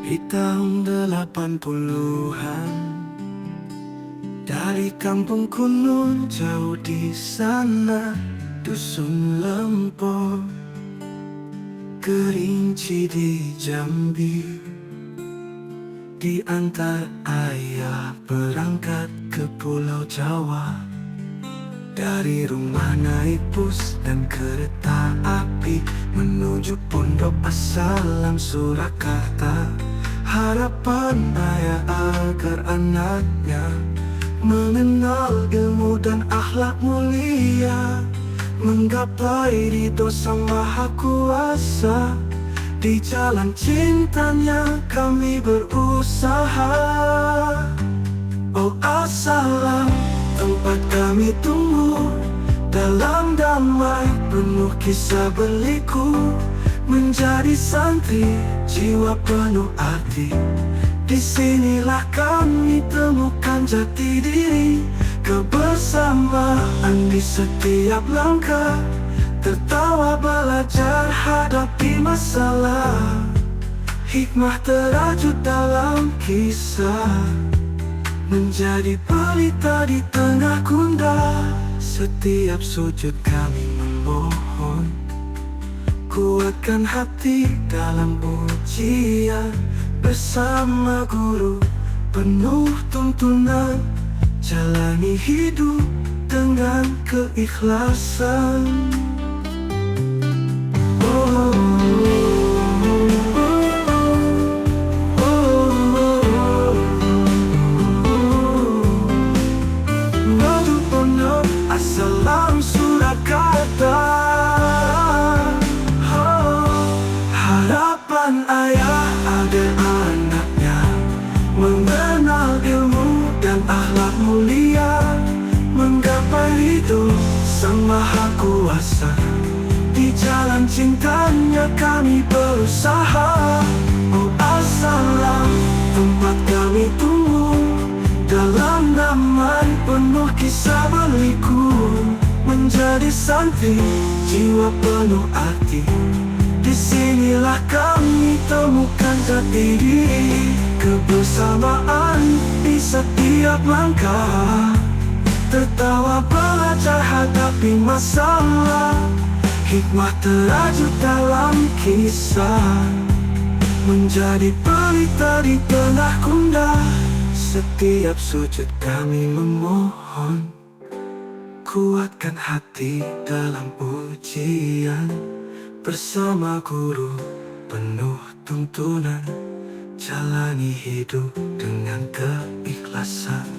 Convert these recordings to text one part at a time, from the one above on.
Di tahun 80-an, dari kampung kuno jauh di sana, dusun Lempo, Kerinci di Jambi. Diantar ayah berangkat ke Pulau Jawa. Dari rumah naik bus dan kereta api menuju Pondok Assalam Surakarta. Harapan ayah agar anaknya mengenal ilmu dan akhlak mulia, menggapai ridho Sang Maha Kuasa. Di jalan cintanya kami berusaha. Oh Assalam, tempat kami tunggu, dalam damai penuh kisah berliku. Menjadi santri, jiwa penuh arti. Disinilah kami temukan jati diri. Kebersamaan di setiap langkah, tertawa belajar hadapi masalah. Hikmah terajut dalam kisah, menjadi pelita di tengah gundah. Setiap sujud kami memohon, kuatkan hati dalam ujian. Bersama guru penuh tuntunan, jalani hidup dengan keikhlasan. Menuju Pondok Assalam Surakarta. Harapan ayah agar anaknya mengenal ilmu dan akhlak mulia, menggapai ridho Sang Maha Kuasa. Di jalan cintanya kami berusaha. Oh Assalam, tempat kami tunggu, dalam damai penuh kisah berliku. Menjadi santri, jiwa penuh arti. Disinilah kami temukan jati diri. Kebersamaan di setiap langkah, tertawa belajar hadapi masalah. Hikmah terajut dalam kisah, menjadi pelita di tengah gundah. Setiap sujud kami memohon, kuatkan hati dalam ujian. Bersama guru penuh tuntunan, jalani hidup dengan keikhlasan.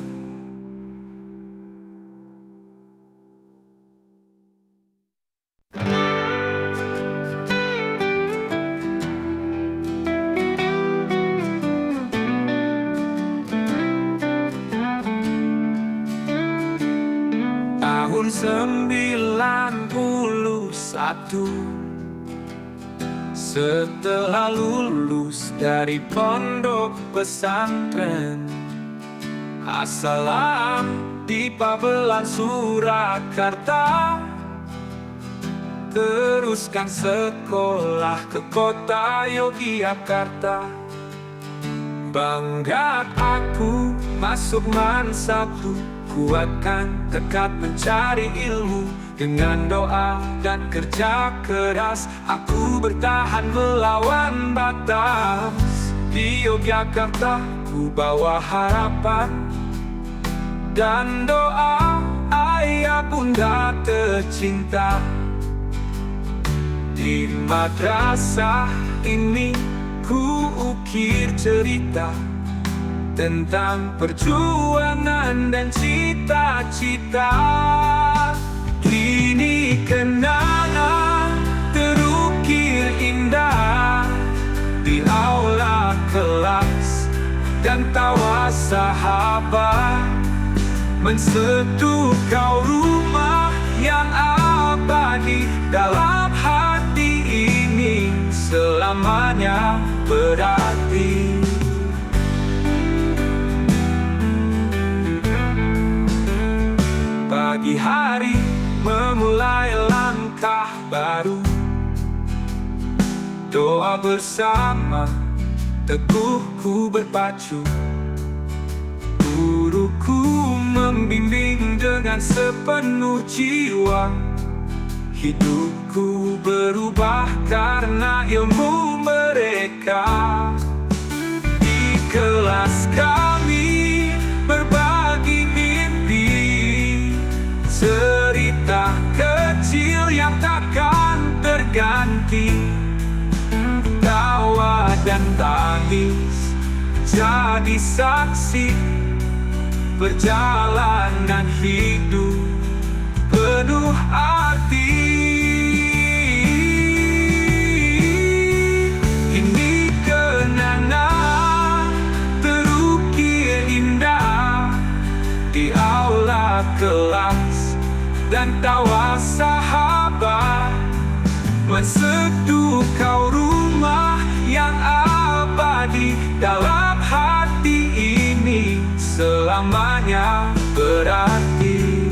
Tahun 91, setelah lulus dari pondok pesantren Assalam di Pabelan Surakarta, teruskan sekolah ke kota Yogyakarta. Bangga aku masuk MAN 1, kuatkan tekad mencari ilmu. Dengan doa dan kerja keras, aku bertahan melawan batas. Di Yogyakarta ku bawa harapan dan doa ayah bunda tercinta. Di madrasah ini ku ukir cerita tentang perjuangan dan cita-cita. Kini kenangan terukir indah di aula kelas, dan tawa sahabat mensentuh kau rumah yang abadi. Dalam hati ini selamanya berarti. Pagi hari memulai langkah baru, doa bersama teguhku berpacu. Guruku membimbing dengan sepenuh jiwa. Hidupku berubah karena ilmu mereka. Di kelas kami berbagi mimpi, cerita kecil yang takkan terganti. Tawa dan tangis jadi saksi perjalanan hidup penuh arti. Ini kenangan terukir indah di aula kelas, dan tawa sahabat menseduh kau rumah yang abadi dalam hati ini selamanya berarti.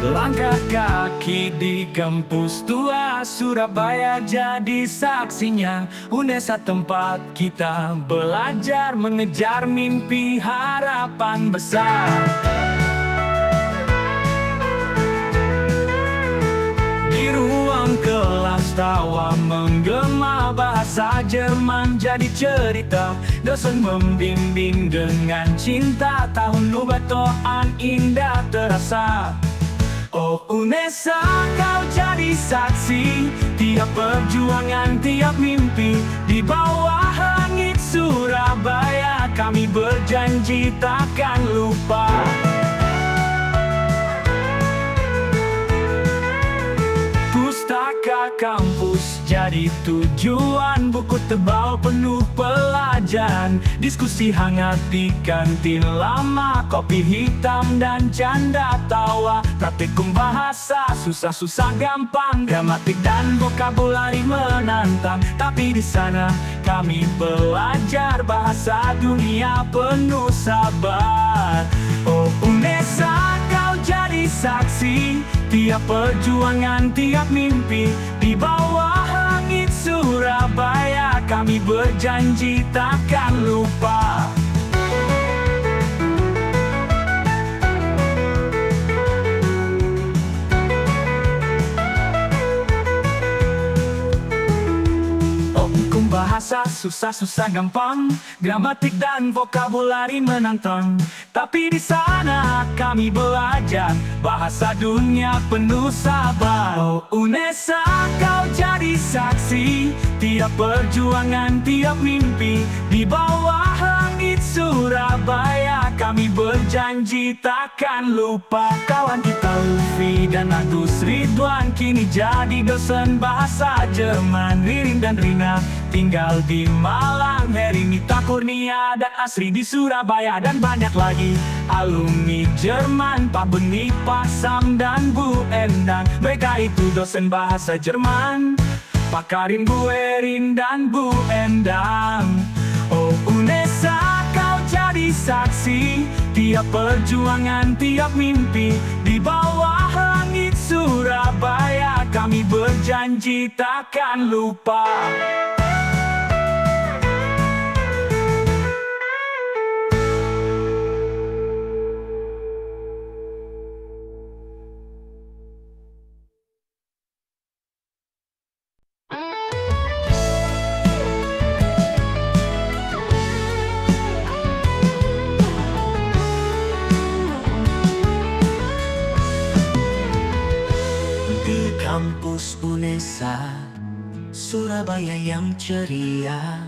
Langkah kaki di kampus tua Surabaya jadi saksinya. UNESA tempat kita belajar, mengejar mimpi harapan besar. Di ruang kelas tawa menggema, bahasa Jerman jadi cerita. Dosen membimbing dengan cinta, tahun lubatoan indah terasa. Oh UNESA, kau jadi saksi tiap perjuangan, tiap mimpi. Di bawah langit Surabaya kami berjanji takkan lupa. Pustaka kampus jadi tujuan, buku tebal penuh pelajaran. Diskusi hangat di kantin lama, kopi hitam dan canda tawa. Praktikum bahasa susah-susah gampang, gramatik dan vokabulari menantang. Tapi di sana kami belajar bahasa dunia penuh sabar. Oh UNESA, kau jadi saksi tiap perjuangan, tiap mimpi. Di bawah langit Surabaya kami berjanji takkan lupa. Hukum bahasa susah-susah gampang, gramatik dan vokabulari menantang. Tapi di sana kami belajar bahasa dunia penuh sabar. Oh UNESA, kau jadi saksi tiap perjuangan, tiap mimpi. Di bawah langit Surabaya kami berjanji takkan lupa. Kawan kita Luffy dan Agus Ridwan kini jadi dosen bahasa Jerman. Ririn dan Rina tinggal di Malang, Heri, Mita, Kurnia, dan Asri di Surabaya, dan banyak lagi alumni Jerman, Pak Beni, Pak Sam, dan Bu Endang. Mereka itu dosen bahasa Jerman, Pak Karim, Bu Erin, dan Bu Endang. Oh UNESA, kau jadi saksi tiap perjuangan, tiap mimpi. Di bawah langit Surabaya kami berjanji takkan lupa. Kampus UNESA, Surabaya yang ceria.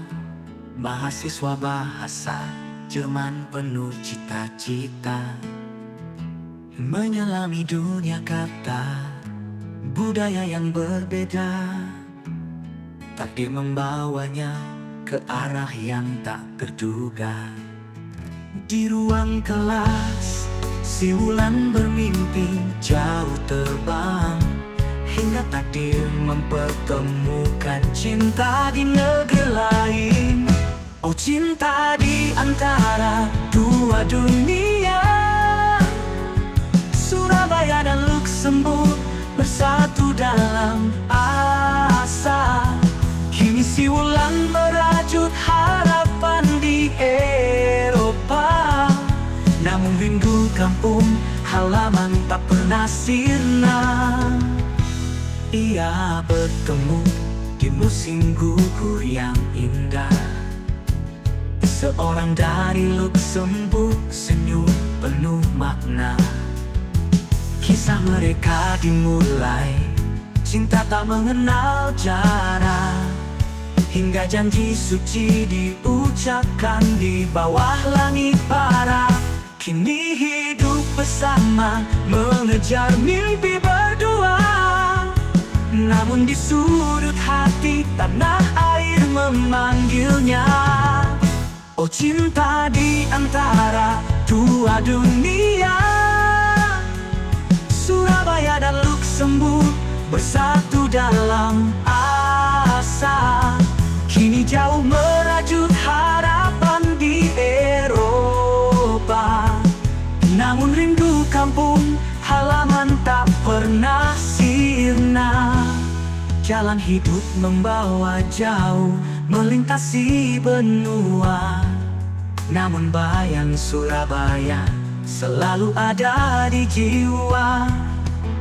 Mahasiswa bahasa Jerman penuh cita-cita, menyelami dunia kata budaya yang berbeda. Takdir membawanya ke arah yang tak terduga. Di ruang kelas, si Wulan bermimpi jauh terbang, hingga takdir mempertemukan cinta di negeri lain. Oh, cinta di antara dua dunia, Surabaya dan Luxembourg bersatu dalam asa. Kini si Wulan merajut harapan di Eropa. Namun rindu kampung halaman tak pernah sirna. Ia bertemu di musim gugur yang indah. Seorang dari Luxembourg senyum penuh makna. Kisah mereka dimulai, cinta tak mengenal jarak, hingga janji suci diucapkan di bawah langit barat. Kini hidup bersama, mengejar mimpi berdua. Namun di sudut hati tanah air memanggilnya. Oh, cinta di antara dua dunia, Surabaya dan Luxembourg bersatu dalam asa. Kini jauh merajut harapan di Eropa. Namun rindu kampung halaman tak pernah sirna. Jalan hidup membawa jauh, melintasi benua. Namun bayang Surabaya selalu ada di jiwa.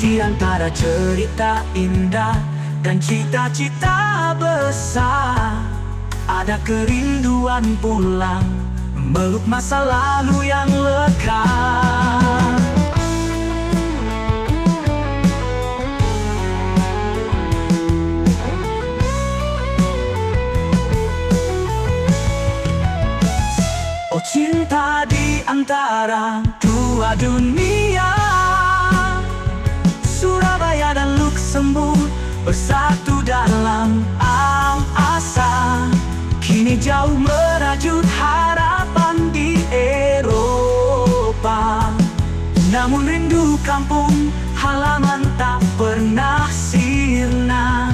Di antara cerita indah dan cita-cita besar, ada kerinduan pulang, meluk masa lalu yang lekang. Oh, cinta di antara dua dunia, Surabaya dan Luxembourg bersatu dalam asa. Kini jauh merajut harapan di Eropa. Namun rindu kampung halaman tak pernah sirna.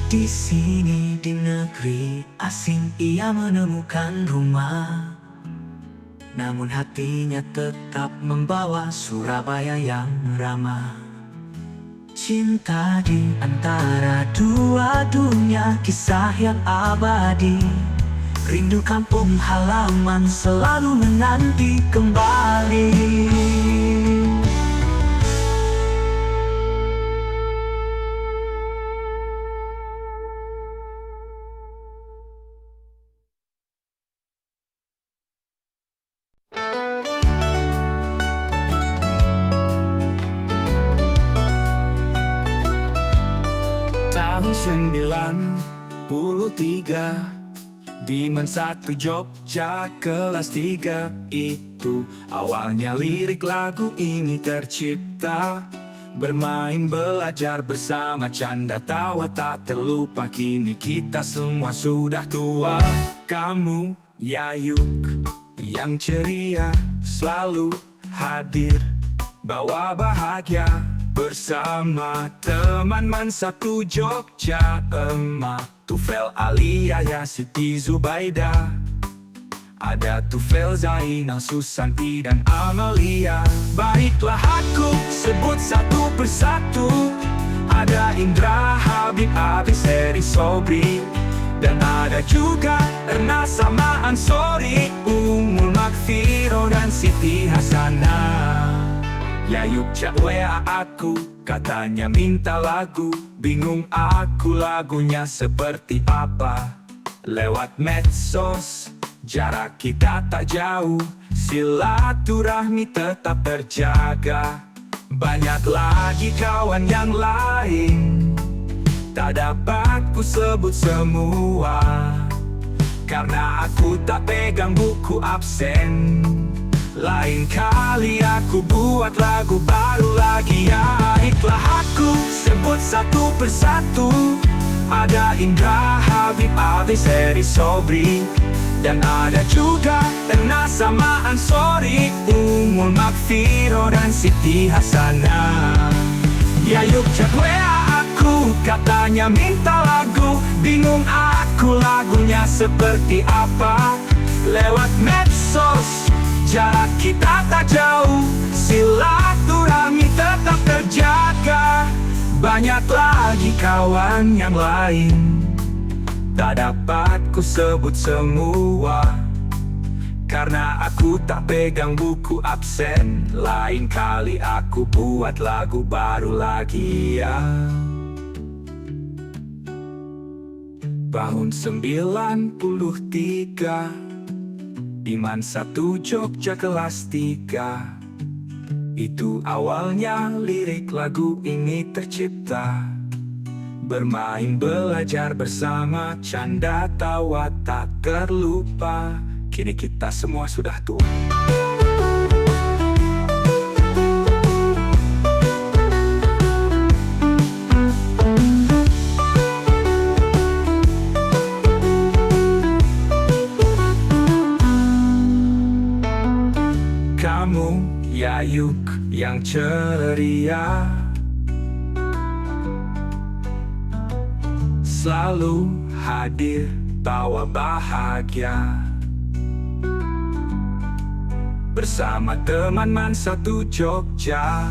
Di sini di negeri asing ia menemukan rumah. Namun hatinya tetap membawa Surabaya yang ramah. Cinta di antara dua dunia, kisah yang abadi. Rindu kampung halaman selalu menanti kembali. Tahun 93 di Mensatu Jogja kelas 3. Itu awalnya lirik lagu ini tercipta. Bermain belajar bersama, canda tawa tak terlupa. Kini kita semua sudah tua. Kamu Yayuk yang ceria, selalu hadir, bawa bahagia bersama teman Mensatu Jogja. Emak Tufel Alia ya Siti Zubaida, ada Tufel Zainal, Susanti dan Amalia. Baiklah aku sebut satu persatu. Ada Indra, Habib, Abis, Heri, Sobri, dan ada juga Erna sama Ansori, Umul Makfiro dan Siti Hasanah. Yayuk chat WA aku, katanya minta lagu. Bingung aku lagunya seperti apa. Lewat medsos, jarak kita tak jauh, silaturahmi tetap terjaga. Banyak lagi kawan yang lain, tak dapat ku sebut semua, karena aku tak pegang buku absen. Lain kali aku buat lagu baru lagi ya. Baiklah aku sebut sebut satu persatu. Ada Indra, Habib, Abis, Eri, Sobri, dan ada juga Tena sama Ansori, Umul, Makfiro, dan Siti Hasanah. Ya yuk chat WA aku, katanya minta lagu. Bingung aku lagunya seperti apa. Lewat medsos, jarak kita tak jauh, silaturahmi tetap terjaga. Banyak lagi kawan yang lain, tak dapat ku sebut semua, karena aku tak pegang buku absen. Lain kali aku buat lagu baru lagi ya. Tahun 93, Iman 1 Jogja kelas 3. Itu awalnya lirik lagu ini tercipta. Bermain belajar bersama, canda tawa tak terlupa. Kini kita semua sudah tua. Kamu Yayuk yang ceria, selalu hadir bawa bahagia. Bersama teman-teman 1 Jogja,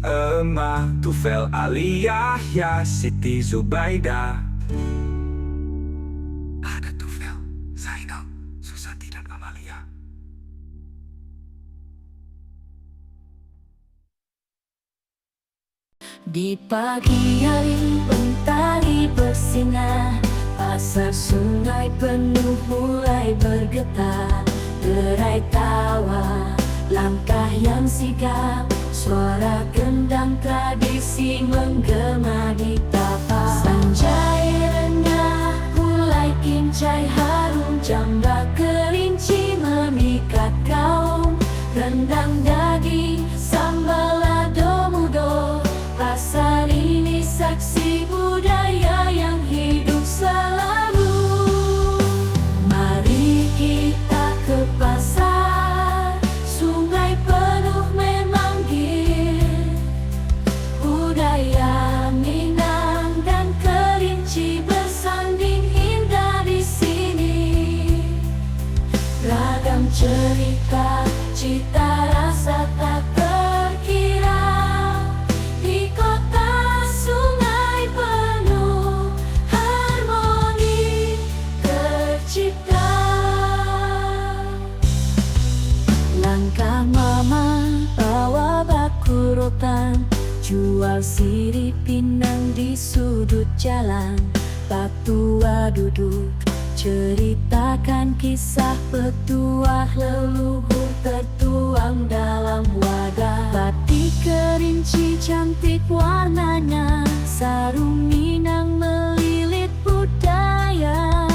Emma, Tufel, Aliyah, ya Siti Zubaida. Ada Tufel, Zainal, Susati, dan Amalia. Di pagi hari mentari bersinar, pasar sungai penuh mulai bergetar. Derai tawa, langkah yang sigap, suara gendang tradisi menggema di tapak. Sanjai renyah mulai kincai harum, jambak kelinci memikat kaum. Rendang daging, sambal lado mudo, pasar ini saksi budaya yang hidup selalu. Mari kita ke pasar, sungai penuh memanggil. Budaya Minang dan kelinci bersanding indah di sini. Ragam cerita, cita rasa tak terkira. Di kota sungai penuh harmoni tercipta. Langkah mama bawa baku rotan, jual sirip pinang di sudut jalan. Pak tua duduk ceritakan kisah petuah leluhur tertuang dalam wadah. Batik kerinci cantik warnanya, sarung Minang melilit budaya.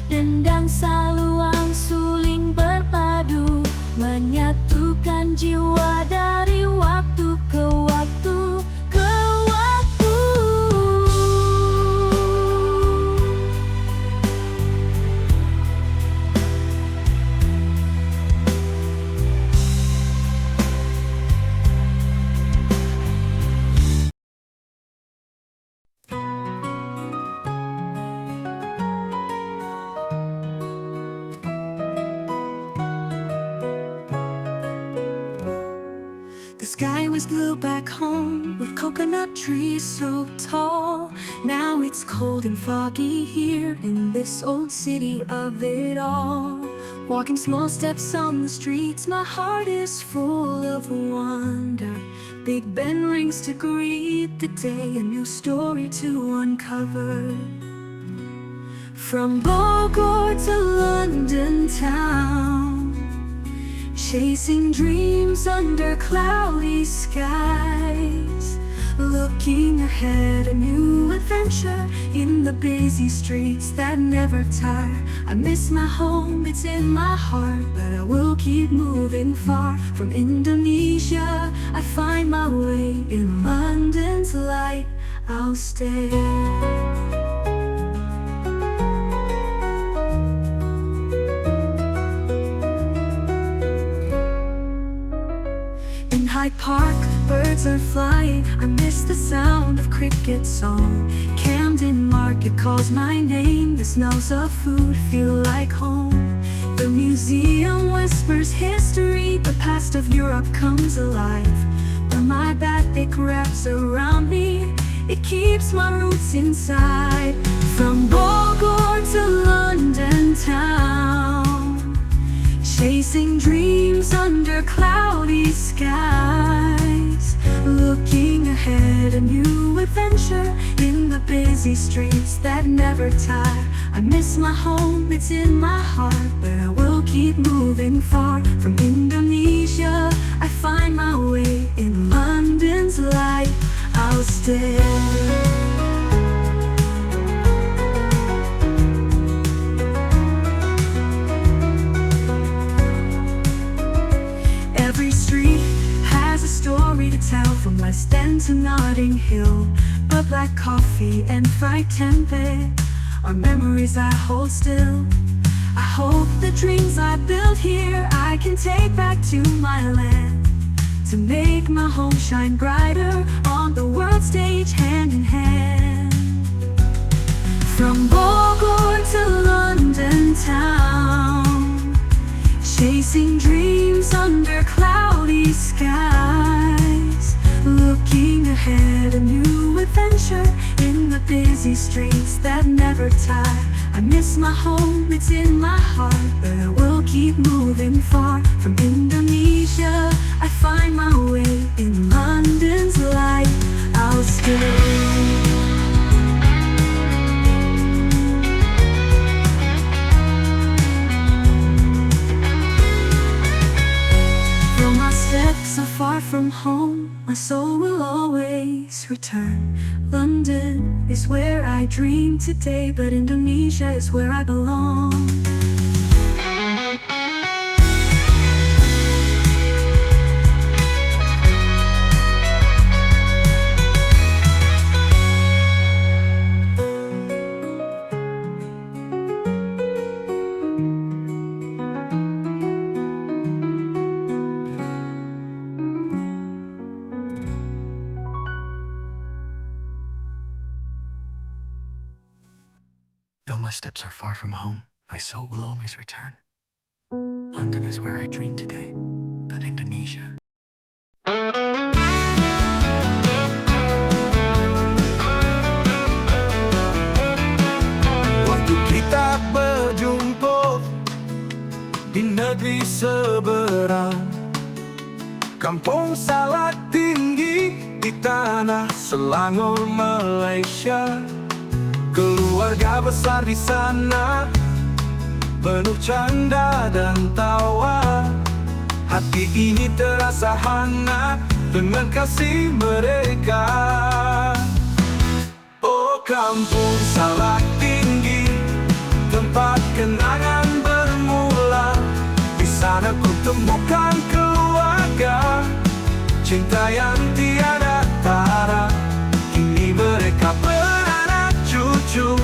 Dendang saluang suling berpadu, menyatukan jiwa dari waktu ke waktu ke waktu. The sky was blue back home, with coconut trees so tall. Now it's cold and foggy here in this old city of it all. Walking small steps on the streets, my heart is full of wonder. Big Ben rings to greet the day, a new story to uncover. From Bogor to London town, chasing dreams under cloudy skies. Looking ahead, a new adventure in the busy streets that never tire. I miss my home, it's in my heart, but I will keep moving far. From Indonesia, I find my way in London's light. I'll stay. In Hyde Park, birds are flying. I miss the sound of cricket song. Camden Market calls my name. The smells of food feel like home. The museum whispers history. The past of Europe comes alive. When my batik wraps around me, it keeps my roots inside. From Bogor to London town, chasing dreams under cloudy skies. Looking ahead, a new adventure in the busy streets that never tire. I miss my home, it's in my heart, but I will keep moving far. From Indonesia, I find my way in London's light. I'll stay. Every street has a story to tell, from West End to Notting Hill. But black coffee and fried tempeh are memories I hold still. I hope the dreams I built here I can take back to my land, to make my home shine brighter on the world stage, hand in hand. From Bogor to London town, chasing dreams under cloudy skies. Looking ahead, a new adventure in the busy streets that never tire. I miss my home, it's in my heart, but I will keep moving far. From Indonesia, I find my way in London's light. I'll stay. Steps are far from home, my soul will always return. London is where I dream today, but Indonesia is where I belong. Though my steps are far from home, my soul will always return. London is where I dream today, but Indonesia. Waktu kita berjumpa di negeri seberang, kampung Salak Tinggi di tanah Selangor, Malaysia. Keluarga besar di sana, penuh canda dan tawa. Hati ini terasa hangat dengan kasih mereka. Oh, kampung Salak Tinggi, tempat kenangan bermula. Di sana ku temukan keluarga, cinta yang tiada tara. Kini mereka beranak cucu,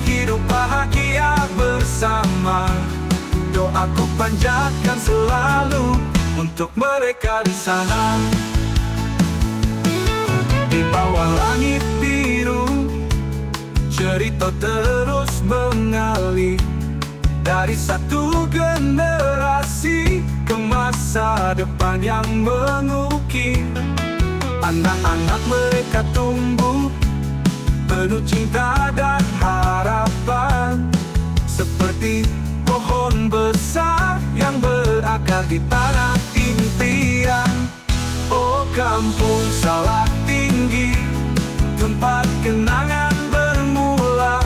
hidup bahagia bersama. Doaku panjatkan selalu untuk mereka di sana. Di bawah langit biru, cerita terus mengalir dari satu generasi ke masa depan yang mengukir. Anak-anak mereka tumbuh penuh cinta dan harapan, seperti pohon besar yang berakar di tanah impian. Oh, kampung Salak Tinggi, tempat kenangan bermula.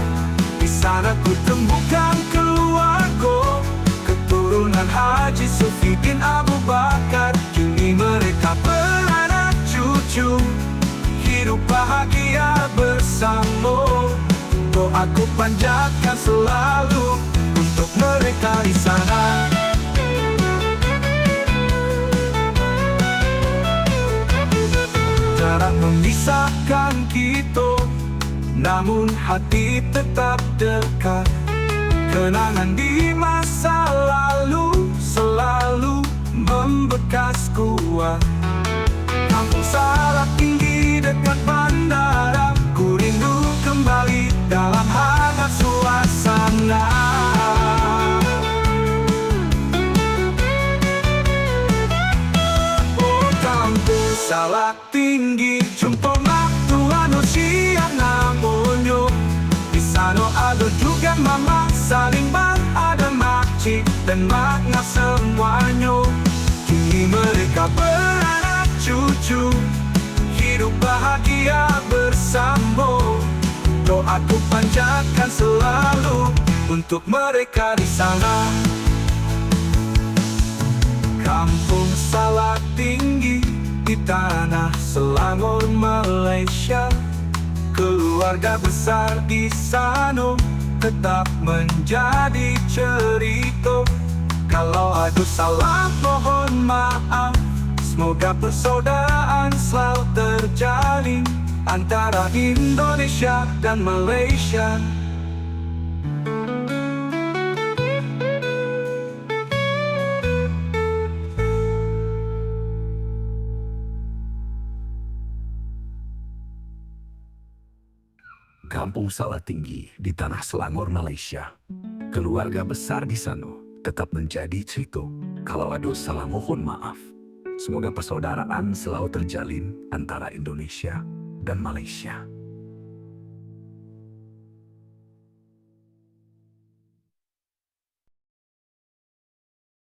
Di sana ku temukan keluarga, keturunan Haji Sufi bin Abu Bakar. Kini mereka beranak cucu, hidup bahagia bersama. Doaku panjatkan selalu untuk mereka di sana. Jarang memisahkan kita, namun hati tetap dekat. Kenangan di masa lalu selalu membekas kuat. Kampung Salaktinggi dekat bandara, ku rindu kembali dalam hangat suasana. Oh Kampung Salaktinggi, jumpa manusia namunyo. Di sana ada juga mama, saling ada makcik dan makna semuanya. Kini mereka beranak cucu, hidup bahagia bersama. Doaku panjatkan selalu untuk mereka di sana. Kampung Salaktinggi di tanah Selangor, Malaysia. Keluarga besar di sana tetap menjadi cerita. Kalau ada salah mohon maaf. Semoga persaudaraan selalu terjalin antara Indonesia dan Malaysia. Kampung Salaktinggi di tanah Selangor, Malaysia. Keluarga besar di sana tetap menjadi cerita. Kalau ada salah mohon maaf. Semoga persaudaraan selalu terjalin antara Indonesia dan Malaysia.